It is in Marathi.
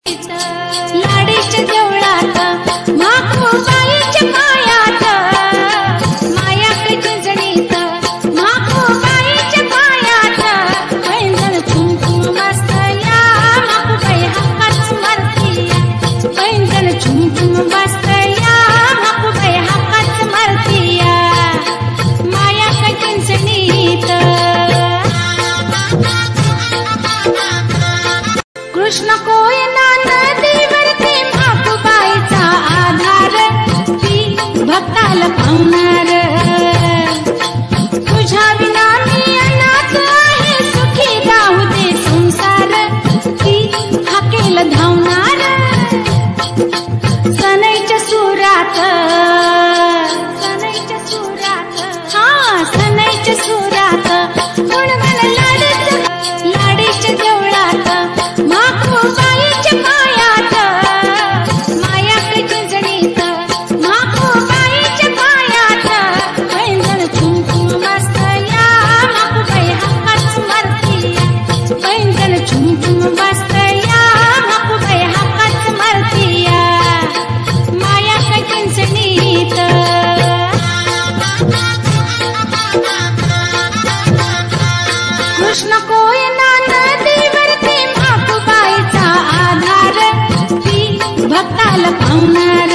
लाडीच्या देवळात माखूबाईच्या पायात मायाकडे चिंचणीत माखूबाईच्या पायात पैंजण झुमझुम वाजतया माखूबाई हाकाच मारतीया पैंजण झुमझुम वाजतया माखूबाई हाकाच मारतीया मायाकडे चिंचणीत कृष्ण कोयना नदीवरती माखूबाईचा आधार ती भक्ताला पावणार तुझ्या विना मी अनाथ आहे सुखी जाऊ दे संसार ती हाकेल धावणार सनईच्या सुरात हा सनईच्या सुरात गुणगण लाडीच्या देवळात माखूबाईच्या पायात मायाकडे चिंचणीत माखूबाईच्या पायात पैंजण झुमझुम वाजतया माखूबाई हाकाच मारतीया पैंजण झुमझुम वाजतया माखूबाई हाकाच मारतीया मायाकडे चिंचणीत कृष्ण कोयना नदीवरती माखूबाईचा आधार ती भक्ताला पावणार